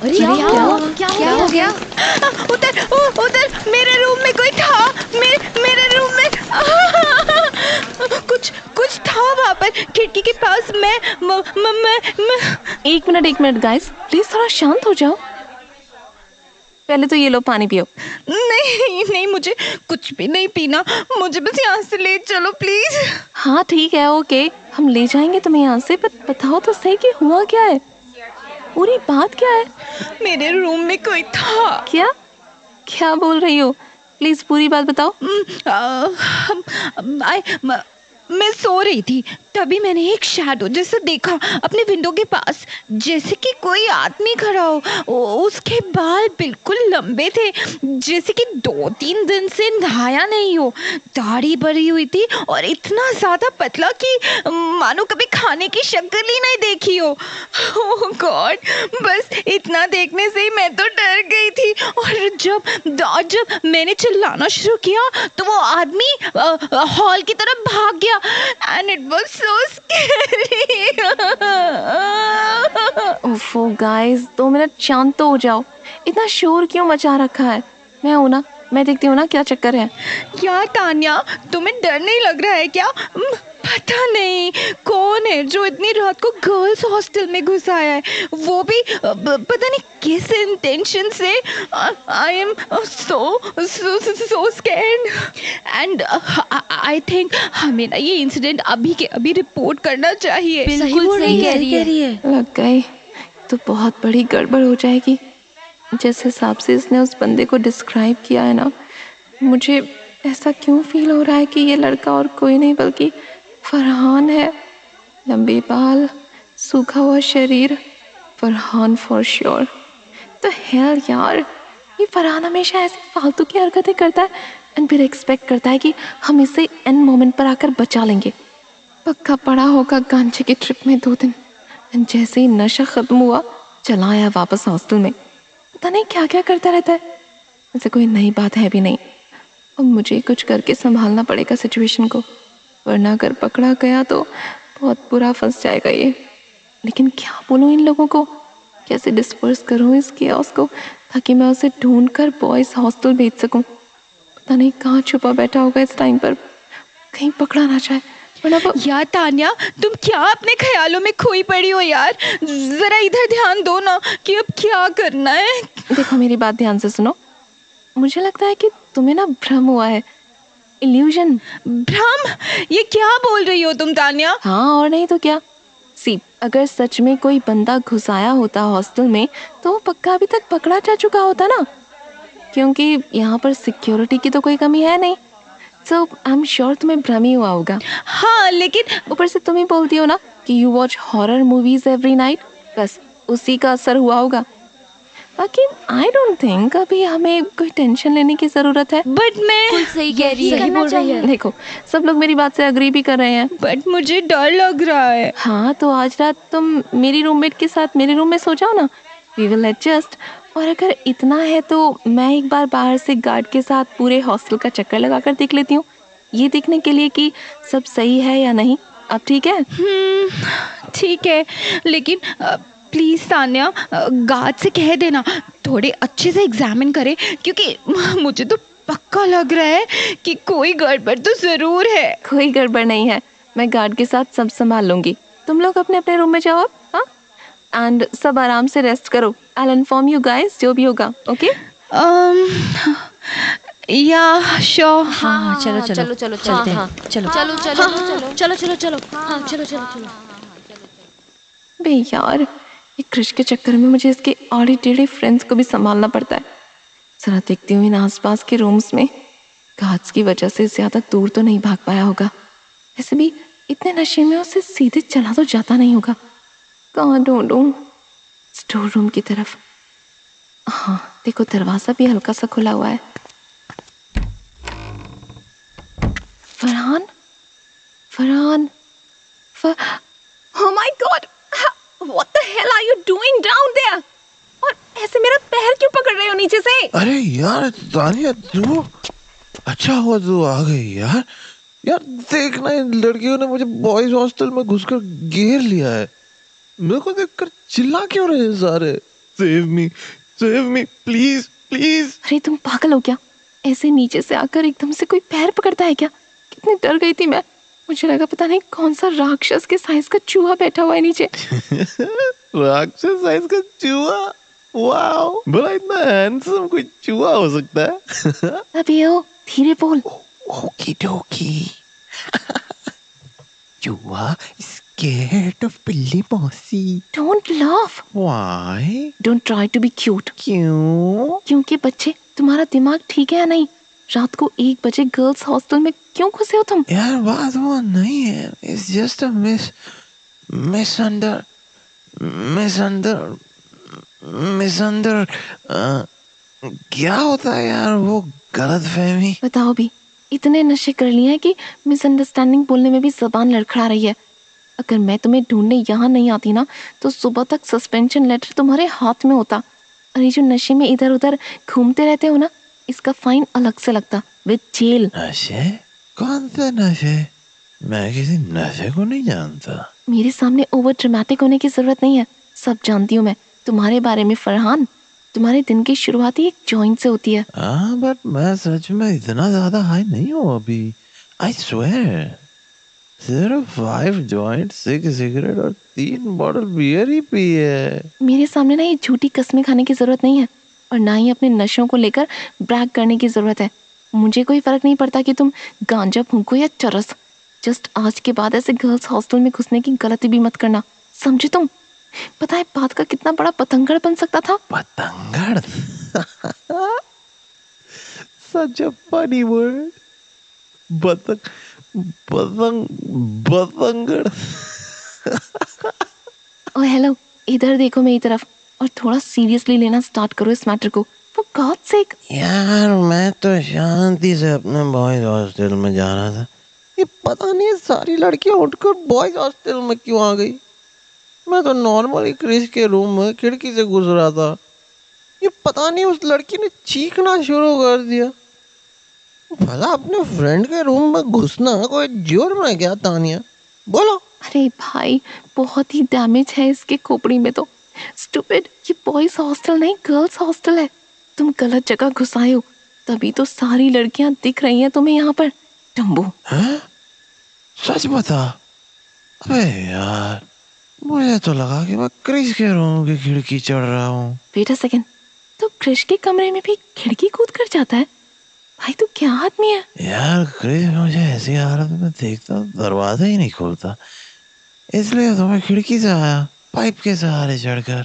अरे क्या हो गया? उधर मेरे रूम में कोई था। मेरे रूम में कुछ था वहाँ पर खिड़की के पास। एक मिनट गाइस, प्लीज थोड़ा शांत हो जाओ। पहले तो ये लो, पानी पियो। नहीं, मुझे कुछ भी नहीं पीना। मुझे बस यहाँ से ले चलो प्लीज। हाँ ठीक है, ओके, हम ले जाएंगे तुम्हें यहाँ से, पर बताओ तो सही कि हुआ क्या है, पूरी बात क्या है? मेरे रूम में कोई था। क्या बोल रही हो? प्लीज पूरी बात बताओ। मैं सो रही थी, तभी मैंने एक शैडो जैसा देखा अपने विंडो के पास, जैसे कि कोई आदमी खड़ा हो। उसके बाल बिल्कुल लंबे थे, जैसे कि 2-3 दिन से नहाया नहीं हो। दाढ़ी बढ़ी हुई थी और इतना ज्यादा पतला कि मानो कभी खाने की शक्ल ही नहीं देखी हो। ओह गॉड, बस इतना देखने से ही मैं तो डर गई थी। और जब मैंने चिल्लाना शुरू किया तो वो आदमी हॉल की तरफ भाग गया। And it was so scary. ओफो गाइस, 2 मिनट शांत तो हो जाओ, इतना शोर क्यों मचा रखा है? मैं हूं ना, मैं देखती हूँ ना क्या चक्कर है। यार तान्या, तुम्हें डर नहीं लग रहा है क्या? पता नहीं कौन है जो इतनी रात को गर्ल्स हॉस्टल में घुस आया है, वो भी पता नहीं किस इंटेंशन से। I am so scared and I think हमें ना ये इंसिडेंट अभी के अभी रिपोर्ट करना चाहिए। बिल्कुल सही कह रही है। लग गई तो बहुत बड़ी गड़बड़ हो जाएगी। जिस हिसाब से इसने उस बंदे को डिस्क्राइब किया है ना, मुझे ऐसा क्यों फील हो रहा है कि ये लड़का और कोई नहीं बल्कि फरहान है। लंबे बाल, सूखा हुआ शरीर, फरहान फॉर श्योर। तो हेल यार, ये फरहान हमेशा ऐसी फालतू की हरकतें करता है एंड फिर एक्सपेक्ट करता है कि हम इसे एंड मोमेंट पर आकर बचा लेंगे। पक्का पड़ा होगा गांजे की ट्रिप में 2 दिन, एंड जैसे ही नशा खत्म हुआ चला आया वापस हॉस्टल में। पता नहीं क्या क्या करता रहता है, ऐसे कोई नई बात है भी नहीं। अब मुझे कुछ करके संभालना पड़ेगा सिचुएशन को, वरना अगर पकड़ा गया तो बहुत बुरा फंस जाएगा ये। लेकिन क्या बोलूँ इन लोगों को, कैसे डिस्पर्स करूँ इस केओस को ताकि मैं उसे ढूंढ कर बॉयज हॉस्टल भेज सकूँ। पता नहीं कहाँ छुपा बैठा होगा इस टाइम पर, कहीं पकड़ा ना जाए। यार तान्या, तुम क्या अपने ख्यालों में खोई पड़ी हो यार? जरा इधर ध्यान दो ना कि अब क्या करना है। देखो मेरी बात ध्यान से सुनो, मुझे लगता है कि तुम्हें ना भ्रम हुआ है, इल्यूजन। भ्रम? ये क्या बोल रही हो तुम तान्या? हाँ और नहीं तो क्या। सी, अगर सच में कोई बंदा घुस आया होता हॉस्टल में तो वो पक्का अभी तक पकड़ा जा चुका होता ना, क्योंकि यहाँ पर सिक्योरिटी की तो कोई कमी है नहीं। सो आई एम श्योर तुम्हें भ्रम ही हुआ होगा। हाँ लेकिन ऊपर से तुम ही बोलती हो ना कि you watch horror movies every night, बस उसी का असर हुआ होगा। बाकी आई डोंट थिंक अभी हमें कोई टेंशन लेने की जरूरत है। बट मैं बिल्कुल सही कह रही है। सही बोल रही है। देखो सब लोग मेरी बात से अग्री भी कर रहे हैं। बट मुझे डर लग रहा है। हाँ तो आज रात तुम मेरी रूममेट के साथ मेरे रूम में सो जाओ ना, वी विल एडजस्ट। और अगर इतना है तो मैं एक बार बाहर से गार्ड के साथ पूरे हॉस्टल का चक्कर लगा कर देख लेती हूँ, ये देखने के लिए कि सब सही है या नहीं। अब ठीक है? ठीक है, लेकिन प्लीज तान्या, गार्ड से कह देना थोड़े अच्छे से एग्जामिन करे, क्योंकि मुझे तो पक्का लग रहा है कि कोई गड़बड़ तो जरूर है। कोई गड़बड़ नहीं है, मैं गार्ड के साथ सब संभाल लूंगी। तुम लोग अपने अपने रूम में जाओ अब, हाँ, एंड सब आराम से रेस्ट करो। I will inform you guys जो भी होगा, ओके? या श्योर। हाँ चलो चलते हैं। चलो। बे यार, ये क्रिश के चक्कर में मुझे इसके आड़े टेढ़े फ्रेंड्स को भी संभालना पड़ता है। जरा देखती हूँ इन आसपास के रूम्स में गार्ड्स की वजह से ज्यादा दूर तो नहीं भाग पाया होगा। ऐसे भी इतने नशे में उसे सीधे चला तो जाता नहीं होगा। कहाँ ढूंढूं? स्टोर रूम की तरफ। हाँ देखो, दरवाजा भी हल्का सा खुला हुआ है। Farhan Oh my God! What the hell are you doing down there? और ऐसे मेरा पैर क्यों पकड़ रहे हो नीचे से? अरे यार तानिया, तू अच्छा हुआ तू आ गई यार। यार देखना, इन लड़कियों ने मुझे बॉयज हॉस्टल में घुसकर घेर लिया है। मेरे को देखकर चिल्ला क्यों रहे हैं सारे? Save me please please. अरे तुम पागल हो क्या? ऐसे नीचे से आकर एकदम से कोई पैर पकड़ता है क्या? कितनी डर गई थी मैं। मुझे लगा पता नहीं कौन सा राक्षस के साइज का चूहा बैठा हुआ है नीचे। राक्षस साइज का चूहा? वाओ, भला इतना हैंडसम कोई चूहा हो सकता है? अबे ओ, धीरे बोल। ओकी डोकी। चूहा scared of बिल्ली मौसी। Don't laugh. Why? Don't try to be cute. क्यों? क्योंकि बच्चे, तुम्हारा दिमाग ठीक है या नहीं? रात को 1 बजे गर्ल्स हॉस्टल में क्यों घुसे हो तुम? यार बात वो नहीं है। It's just a misunderstanding। क्या होता है यार वो गलतफहमी? बताओ भी, इतने नशे कर लिए हैं कि मिसअंडरस्टैंडिंग बोलने में भी जबान लड़खड़ा रही है। अगर मैं तुम्हें ढूंढने यहाँ नहीं आती ना, तो सुबह तक सस्पेंशन लेटर तुम्हारे हाथ में होता। और ये जो नशे में इधर उधर घूमते रहते हो ना, इसका फाइन अलग से लगता, विद जेल। नशे? कौन से नशे? मैं किसी नशे को नहीं जानता। मेरे सामने ओवर ड्रामेटिक होने की जरूरत नहीं है, सब जानती हूँ मैं तुम्हारे बारे में फरहान। तुम्हारे दिन की शुरुआत ही एक जॉइंट से होती है। हाँ, बट मैं सच में इतना ज्यादा हाई नहीं हूँ अभी। I swear। सिर्फ 5 जॉइंट, 6 सिगरेट और 3 बॉटल बियर ही पी है। मेरे सामने ना ये झूठी कस्में खाने की जरूरत नहीं है, और ना ही अपने नशों को लेकर ब्रैग करने की जरूरत है। मुझे कोई फर्क नहीं पड़ता कि तुम गांजा फूंको या चरस। जस्ट आज के बाद ऐसे गर्ल्स हॉस्टल में घुसने की गलती भी मत करना, समझे तुम? पता है बात का कितना बड़ा पतंगड़ बन सकता था। पतंगड़? Such a funny word। पतंगड़। ओ हेलो, इधर देखो मेरी तरफ, और थोड़ा सीरियसली लेना स्टार्ट करो इस मैटर को, फॉर गॉड्स सेक। यार मैं तो शांति से अपने बॉयज हॉस्टल में जा रहा था। ये पता नहीं है सारी लड़कियां उठकर बॉयज हॉस्टल में क्यों आ गई। मैं तो नॉर्मली क्रिश के रूम में खिड़की से घुस रहा था। ये पता नहीं उस लड़की ने चीखना शुरू कर दिया। भला अपने फ्रेंड के रूम में घुसना कोई जुर्म है क्या तानिया? बोलो। अरे भाई, बहुत ही डैमेज है इसके खोपड़ी में तो। स्टूपिड, ये बॉयज हॉस्टल नहीं, गर्ल्स हॉस्टल है। तुम गलत जगह घुसाए हो, तभी तो सारी लड़कियां दिख रही हैं तुम्हें यहाँ पर। टम्बू। हैं? सच बता। अबे यार, मुझे तो लगा कि मैं क्रिश के रूम की खिड़की चढ़ रहा हूँ। वेट अ सेकंड, तो क्रिश के कमरे में भी खिड़की कूद कर जाता है? भाई तू क्या आदमी है? यार क्रिश मुझे ऐसी हालत में देखता दरवाजा ही नहीं खोलता, इसलिए तो मैं खिड़की से आया पाइप के सहारे चढ़कर।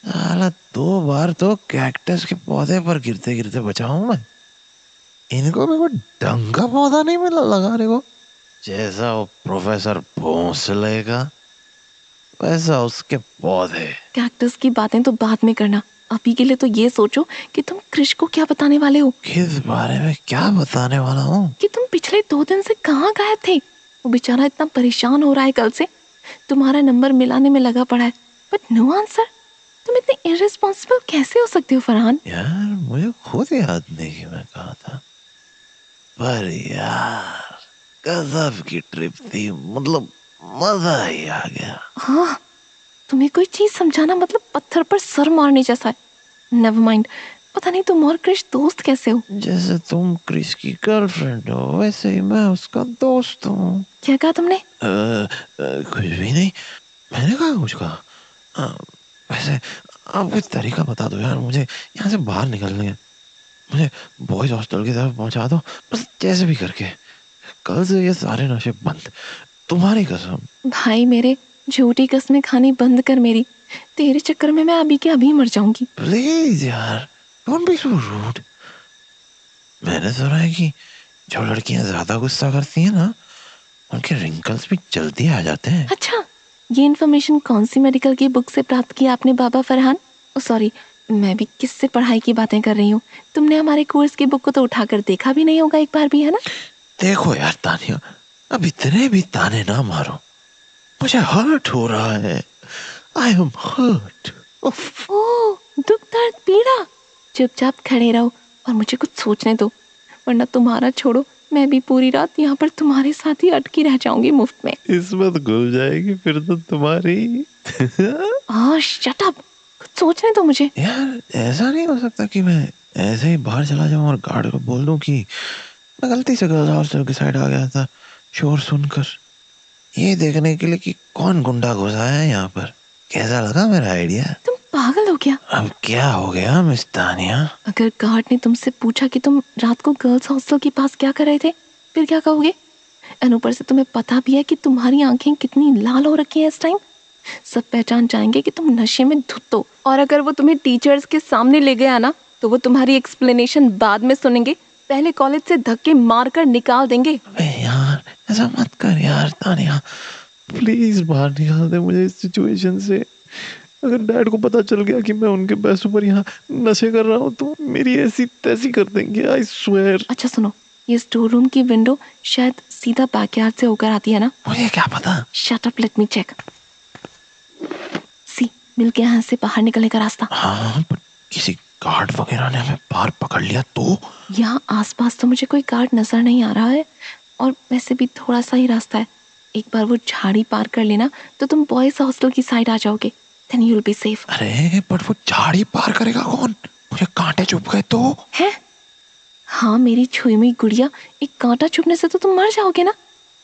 साला 2 बार तो कैक्टस के पौधे पर गिरते गिरते बचा हूं मैं। इनको भी कोई ढंग का पौधा नहीं मिला लगाने को। जैसा वो प्रोफेसर भोंसले का, वैसा उसके पौधे। कैक्टस की बातें तो बाद में करना, अभी के लिए तो ये सोचो कि तुम क्रिश को क्या बताने वाले हो। किस बारे में क्या बताने वाला हूँ? कि तुम पिछले 2 दिन से कहाँ गायब थे। वो बेचारा इतना परेशान हो रहा है कल से, तुम्हारा नंबर मिलाने में लगा पड़ा है, बट नो आंसर। तुम इतने इररिस्पॉन्सिबल कैसे हो सकते हो फरहान? यार मुझे खुद याद नहीं कि मैं कहा था, पर यार गजब की ट्रिप थी, मतलब मजा ही आ गया। हाँ, तुम्हें कोई चीज समझाना मतलब पत्थर पर सर मारने जैसा है। नेवर माइंड, पता नहीं तुम और क्रिश दोस्त कैसे हो। जैसे तुम क्रिश की गर्लफ्रेंड हो, वैसे ही मैं उसका दोस्त हूँ। क्या कहा तुमने? कुछ भी नहीं, मैंने कहा कुछ कहा। वैसे आप कोई तरीका बता दो यार, मुझे यहाँ से बाहर निकलने है। मुझे बॉयज हॉस्टल की तरफ पहुंचा दो, बस जैसे भी करके। कल से ये सारे नशे बंद, तुम्हारी कसम। भाई मेरे, झूठी कस्में खानी बंद कर मेरी। तेरे चक्कर में मैं अभी के अभी मर जाऊंगी। प्लीज यार, डोंट बी सो रूड। मैंने सुना है कि जो लड़कियां ज्यादा गुस्सा करती हैं ना, उनके रिंकल्स भी जल्दी आ जाते हैं। अच्छा, ये इन्फॉर्मेशन कौन सी मेडिकल की बुक से प्राप्त की आपने बाबा फरहान? ओ सॉरी, मैं भी किससे पढ़ाई की बातें कर रही हूँ। तुमने हमारे कोर्स की बुक को तो उठाकर देखा भी नहीं होगा एक बार भी, है ना? देखो यार तानिया, अब इतने भी ताने ना मारो, मुझे हर्ट हो रहा है। I am hurt. ओह, दुख दर्द पीड़ा। चुपचाप खड़े रहो और मुझे कुछ सोचने दो, वरना तुम्हारा छोड़ो, मैं भी पूरी रात यहाँ पर तुम्हारे साथ ही अटकी रह जाऊंगी मुफ्त में। किस्मत खुल जाएगी फिर तो तुम्हारी। शट अप, खुद सोचने दो मुझे। यार ऐसा नहीं हो सकता कि मैं ऐसे ही बाहर चला जाऊं और गार्ड को बोल दूं कि मैं गलती से गर्ल्स हॉस्टल की साइड आ गया था शोर सुनकर, ये देखने के लिए कि कौन गुंडा घुसा है यहाँ पर। कैसा लगा मेरा आइडिया? तुम पागल हो क्या? अब क्या हो गया मिस तानिया? अगर गार्ड ने तुमसे पूछा कि तुम रात को गर्ल्स हॉस्टल के पास क्या कर रहे थे, फिर क्या कहोगे? और ऊपर से तुम्हें पता भी है कि तुम्हारी आंखें कितनी लाल हो रखी हैं इस टाइम। सब पहचान जाएंगे कि तुम नशे में धुत हो। और अगर वो तुम्हें टीचर्स के सामने ले गया ना, तो वो तुम्हारी एक्सप्लेनेशन बाद में सुनेंगे, पहले कॉलेज से धक्के मारकर निकाल देंगे। अबे यार ऐसा मत कर यार तानिया, प्लीज बाहर निकाल दे मुझे इस सिचुएशन से। अगर डैड को पता चल गया कि मैं उनके पैसों पर यहाँ नशे कर रहा हूँ तो मेरी ऐसी तैसी कर देंगे, आई स्वेयर। अच्छा सुनो, ये स्टोर रूम की विंडो शायद सीधा बैकयार्ड से होकर आती है ना? मुझे क्या पता। Shut up, let me check. See, मिल गया यहाँ से बाहर निकलने का रास्ता। हाँ पर किसी गार्ड वगैरह ने हमें बाहर पकड़ लिया तो? यहाँ आसपास तो मुझे कोई गार्ड नजर नहीं आ रहा है, और वैसे भी थोड़ा सा ही रास्ता है। एक बार वो झाड़ी पार कर लेना तो तुम बॉयज हॉस्टल की साइड आ जाओगे, then you will be safe. अरे पर वो झाड़ी पार करेगा कौन? मुझे कांटे चुभ गए तो? है? हाँ मेरी छुई हुई गुड़िया, एक कांटा चुभने से तो तुम मर जाओगे ना।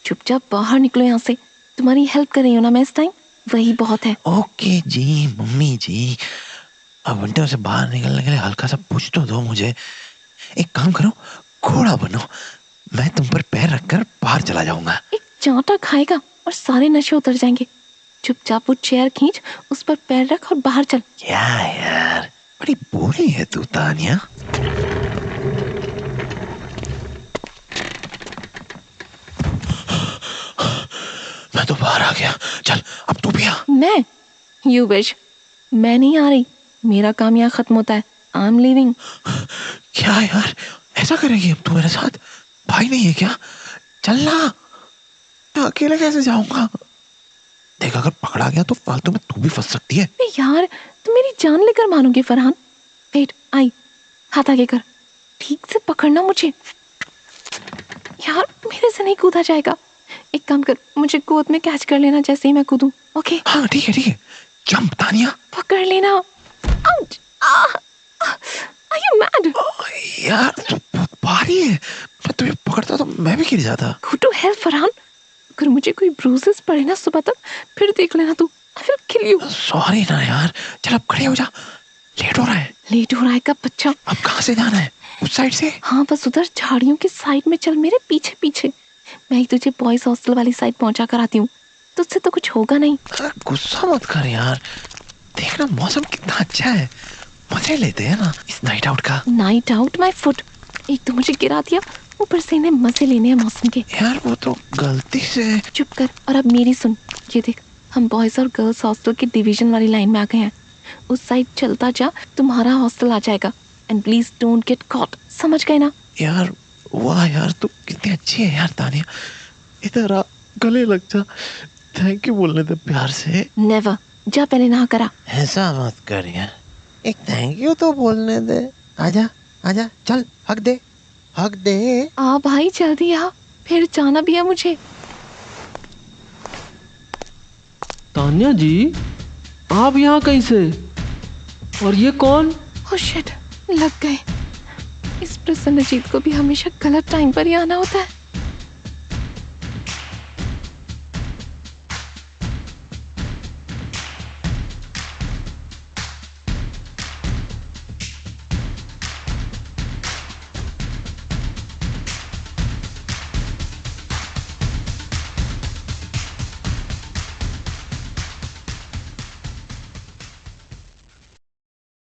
चुपचाप बाहर निकलो यहाँ से, तुम्हारी हेल्प कर रही हूँ ना मैं इस टाइम, वही बहुत है। ओके जी मम्मी जी, अब विंडो से बाहर निकलने के लिए हल्का सा पूछ तो दो मुझे। एक काम करो, घोड़ा बनो, मैं तुम पर पैर रखकर बाहर चला जाऊंगा। एक चांटा खाएगा और सारे नशे उतर जाएंगे। चुपचाप वो चेयर खींच, उस पर पैर रख और बाहर चल। क्या यार बड़ी बोली है तू तानिया। मैं तो बाहर आ गया, चल अब तू भी आ। मैं? You wish. मैं नहीं आ रही, मेरा काम यहाँ खत्म होता है। I am leaving. क्या यार ऐसा करेगी अब तू मेरे साथ? भाई नहीं है क्या? चलना, मैं अकेले कैसे जाऊंगा? देख अगर पकड़ा गया तो फालतू में तू भी फंस सकती है। अबे यार, तुम मेरी जान लेकर मानोगे फरहान? वेट, आई, हाथ आगे कर, ठीक से पकड़ना मुझे। यार मेरे से नहीं कूदा जाएगा। एक काम कर, मुझे गोद में कैच कर लेना जैसे ही मैं कूदूं। ओके? हाँ ठीक है, जंप तानिया। पकड़ लेना। आउच! Are you mad? यार तू बहुत भारी है, मैं तुझे पकड़ता तो मैं भी गिर जाता। गो टू हेल फरहान, अगर मुझे कोई ब्रूसेस पड़े ना सुबह तक, फिर देख लेना तू। I will kill you. Sorry ना यार, चल अब खड़े हो जा, लेट हो रहा है। लेट हो रहा है का बच्चा? अब कहाँ से जाना है? उस साइड से? हाँ बस उधर झाड़ियों की साइड में चल, मेरे पीछे पीछे। मैं ही तुझे बॉयज हॉस्टल वाली साइड पहुंचा कर आती हूँ, तुझसे तो कुछ होगा नहीं। गुस्सा मत कर यार, देखना मौसम कितना अच्छा है, मजे लेते हैं ना इस नाइट आउट का। नाइट आउट माय फुट, एक तो मुझे गिरा दिया, ऊपर से इन्हें मजे लेने हैं मौसम के। यार वो तो गलती से। चुप कर, और अब मेरी सुन। ये देख, हम बॉयज और गर्ल्स हॉस्टल की डिवीजन वाली लाइन में आ गए हैं। उस साइड चलता जा, तुम्हारा हॉस्टल आ जाएगा। And please don't get caught, समझ गए ना? यार वाह यार तू कितनी अच्छी है यार तानिया, इधर आ, गले लग जा, थैंक यू बोलने दे प्यार से। नेवर, जा पहले नहा करा। ऐसा मत कर यार, एक थैंक यू तो बोलने दे। आजा आजा, चल हक दे, हक दे। आ भाई जल्दी आ, फिर जाना भी है मुझे। तान्या जी, आप यहाँ कैसे? और ये कौन? ओह शिट, लग गए। इस प्रसन्नजीत को भी हमेशा गलत टाइम पर ही आना होता है।